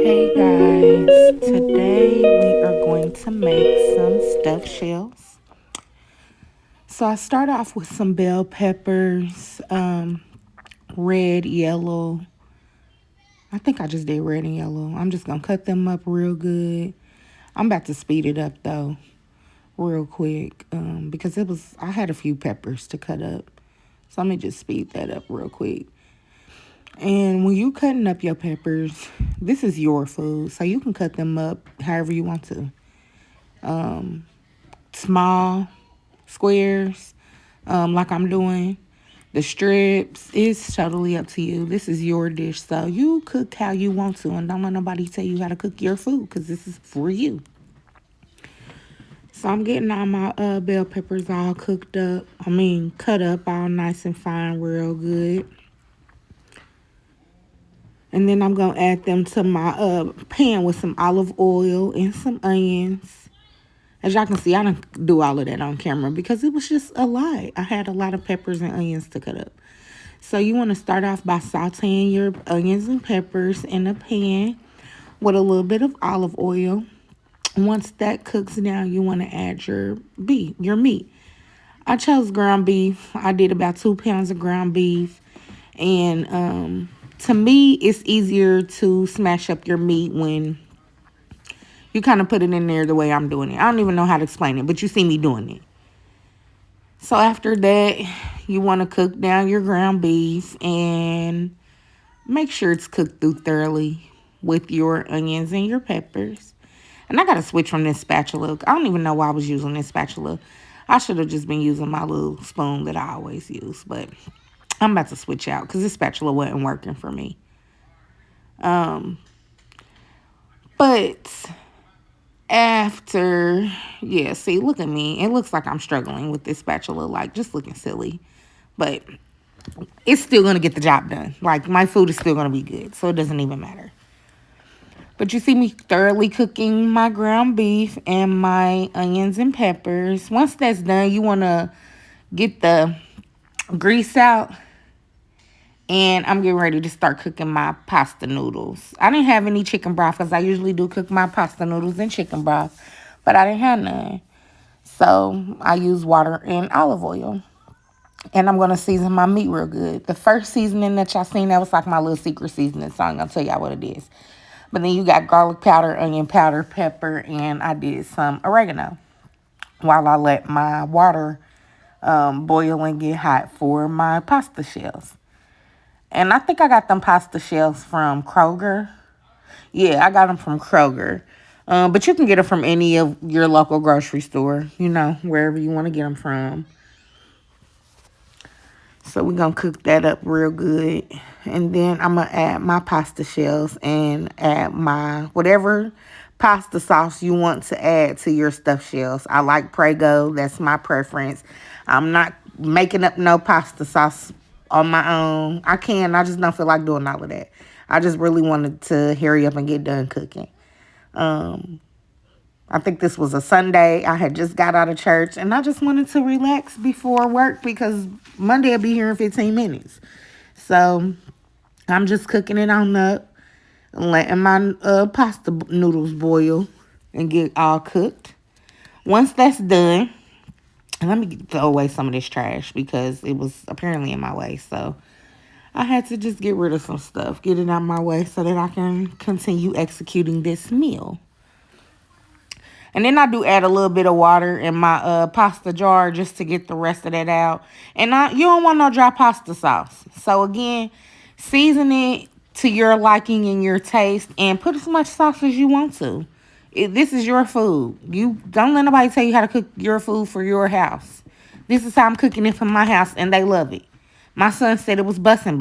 Hey guys, today we are going to make some stuffed shells. So I start off with some bell peppers, red, yellow. I think I just did red and yellow. I'm just gonna cut them up real good. I'm about to speed it up though, real quick, because I had a few peppers to cut up. So let me just speed that up real quick. And when you cutting up your peppers, this is your food, so you can cut them up however you want to. Small squares, like I'm doing. The strips is totally up to you. This is your dish, so you cook how you want to, and don't let nobody tell you how to cook your food because this is for you. So I'm getting all my bell peppers all cooked up. Cut up all nice and fine, real good. And then I'm gonna add them to my pan with some olive oil and some onions. As y'all can see, I didn't do all of that on camera because it was just a lot. I had a lot of peppers and onions to cut up. So you want to start off by sauteing your onions and peppers in a pan with a little bit of olive oil. Once that cooks down, you want to add your meat. I chose ground beef. I did about 2 pounds of ground beef. And to me, it's easier to smash up your meat when you kind of put it in there the way I'm doing it. I don't even know how to explain it, but you see me doing it. So after that, you want to cook down your ground beef and make sure it's cooked through thoroughly with your onions and your peppers. And I got to switch from this spatula. I don't even know why I was using this spatula. I should have just been using my little spoon that I always use. But I'm about to switch out because this spatula wasn't working for me. But after, yeah, see, look at me. It looks like I'm struggling with this spatula, like just looking silly. But it's still going to get the job done. Like, my food is still going to be good, so it doesn't even matter. But you see me thoroughly cooking my ground beef and my onions and peppers. Once that's done, you want to get the grease out. And I'm getting ready to start cooking my pasta noodles. I didn't have any chicken broth because I usually do cook my pasta noodles in chicken broth. But I didn't have none. So I use water and olive oil. And I'm going to season my meat real good. The first seasoning that y'all seen, that was like my little secret seasoning. So I'm going to tell y'all what it is. But then you got garlic powder, onion powder, pepper, and I did some oregano while I let my water boil and get hot for my pasta shells. And I think I got them pasta shells from Kroger. Yeah, I got them from Kroger. But you can get them from any of your local grocery store, wherever you want to get them from. So we're going to cook that up real good. And then I'm going to add my pasta shells and add my whatever pasta sauce you want to add to your stuffed shells. I like Prego. That's my preference. I'm not making up no pasta sauce on my own. I just don't feel like doing all of that. I just really wanted to hurry up and get done cooking. I think this was a Sunday. I had just got out of church and I just wanted to relax before work because Monday will be here in 15 minutes. So I'm just cooking it on up and letting my pasta noodles boil and get all cooked. Once that's done, let me throw away some of this trash because it was apparently in my way. So I had to just get rid of some stuff, get it out of my way so that I can continue executing this meal. And then I do add a little bit of water in my pasta jar just to get the rest of that out. And you don't want no dry pasta sauce. So again, season it to your liking and your taste and put as much sauce as you want to. This is your food. You don't let nobody tell you how to cook your food for your house. This is how I'm cooking it for my house and they love it. My son said it was bussin'.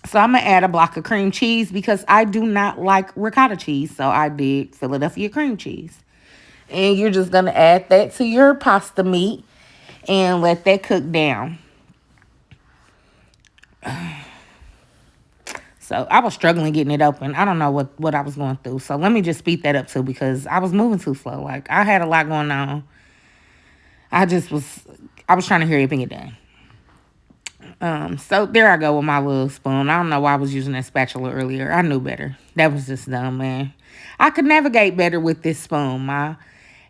So I'm going to add a block of cream cheese because I do not like ricotta cheese. So I did Philadelphia cream cheese. And you're just going to add that to your pasta meat and let that cook down. So I was struggling getting it open. I don't know what I was going through. So let me just speed that up too because I was moving too slow. Like I had a lot going on. I was trying to hurry up and get done. So there I go with my little spoon. I don't know why I was using that spatula earlier. I knew better. That was just dumb, man. I could navigate better with this spoon. My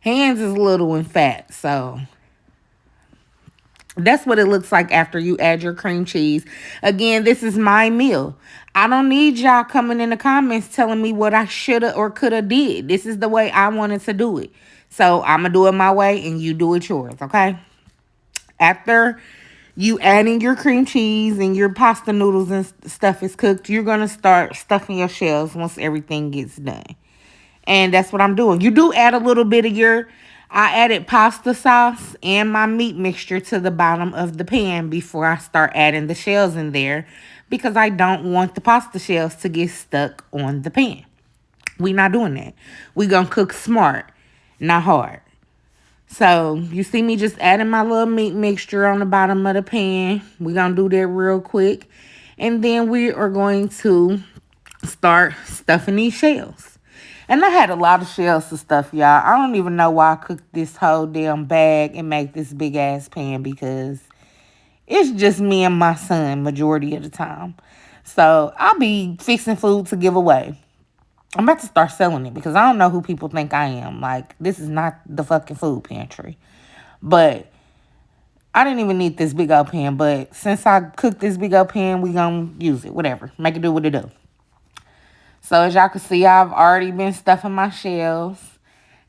hands is little and fat, so that's what it looks like after you add your cream cheese. Again, this is my meal. I don't need y'all coming in the comments telling me what I shoulda or coulda did. This is the way I wanted to do it. So I'm going to do it my way and you do it yours, okay? After you adding your cream cheese and your pasta noodles and stuff is cooked, you're going to start stuffing your shells once everything gets done. And that's what I'm doing. You do add a little bit of I added pasta sauce and my meat mixture to the bottom of the pan before I start adding the shells in there because I don't want the pasta shells to get stuck on the pan. We not doing that. We gonna cook smart, not hard. So you see me just adding my little meat mixture on the bottom of the pan. We gonna do that real quick. And then we are going to start stuffing these shells. And I had a lot of shells to stuff, y'all. I don't even know why I cooked this whole damn bag and make this big ass pan because it's just me and my son majority of the time. So I'll be fixing food to give away. I'm about to start selling it because I don't know who people think I am. Like, this is not the fucking food pantry. But I didn't even need this big old pan. But since I cooked this big old pan, we gonna use it. Whatever. Make it do what it do. So as y'all can see, I've already been stuffing my shells.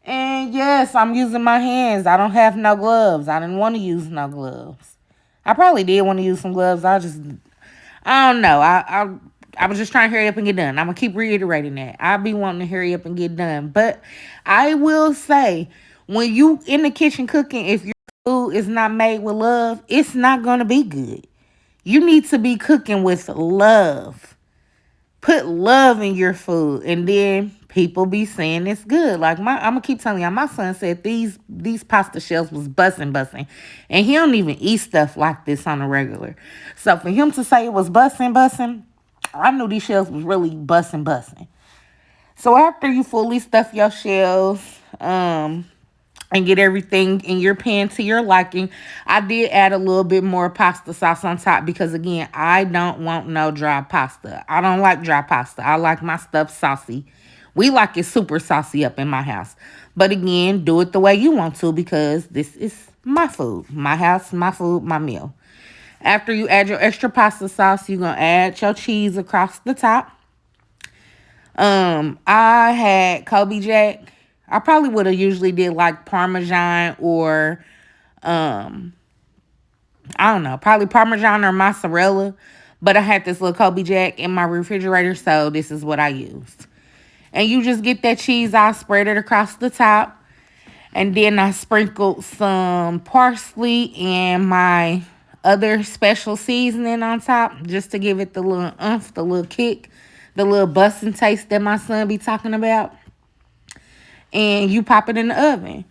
And yes, I'm using my hands. I don't have no gloves. I didn't want to use no gloves. I probably did want to use some gloves. I don't know. I was just trying to hurry up and get done. I'm going to keep reiterating that. I be wanting to hurry up and get done. But I will say, when you in the kitchen cooking, if your food is not made with love, it's not going to be good. You need to be cooking with love. Put love in your food, and then people be saying it's good. Like I'm gonna keep telling y'all, my son said these pasta shells was bussin', and he don't even eat stuff like this on a regular. So for him to say it was bussin', I knew these shells was really bussin'. So after you fully stuff your shells, and get everything in your pan to your liking, I did add a little bit more pasta sauce on top because, again, I don't want no dry pasta. I don't like dry pasta. I like my stuff saucy. We like it super saucy up in my house. But, again, do it the way you want to because this is my food. My house, my food, my meal. After you add your extra pasta sauce, you're going to add your cheese across the top. I had Kobe Jack. I probably would have usually did like Parmesan or, I don't know, probably Parmesan or mozzarella. But I had this little Kobe Jack in my refrigerator, so this is what I used. And you just get that cheese, I spread it across the top. And then I sprinkled some parsley and my other special seasoning on top just to give it the little oomph, the little kick, the little bussin' taste that my son be talking about. And you pop it in the oven.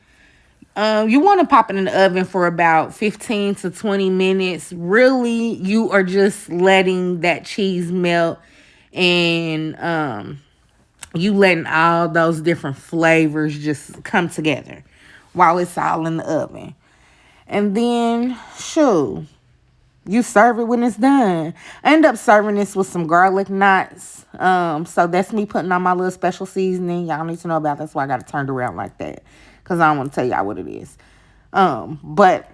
You want to pop it in the oven for about 15 to 20 minutes. Really, you are just letting that cheese melt and you letting all those different flavors just come together while it's all in the oven. And then, you serve it when it's done. I end up serving this with some garlic knots. So that's me putting on my little special seasoning. Y'all need to know about that. That's why I got it turned around like that. Because I don't want to tell y'all what it is. But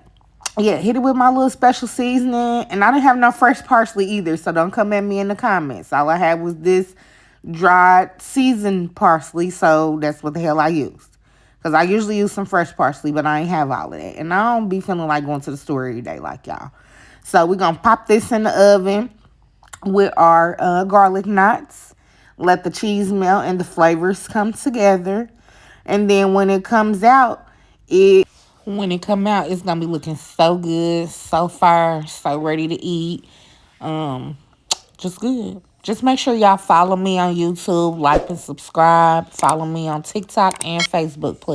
yeah, hit it with my little special seasoning. And I didn't have no fresh parsley either. So don't come at me in the comments. All I had was this dried seasoned parsley. So that's what the hell I used. Because I usually use some fresh parsley. But I ain't have all of that. And I don't be feeling like going to the store every day like y'all. So we're going to pop this in the oven with our garlic knots. Let the cheese melt and the flavors come together. And then when it comes out, it's going to be looking so good, so fire, so ready to eat. Just good. Just make sure y'all follow me on YouTube, like and subscribe. Follow me on TikTok and Facebook, please.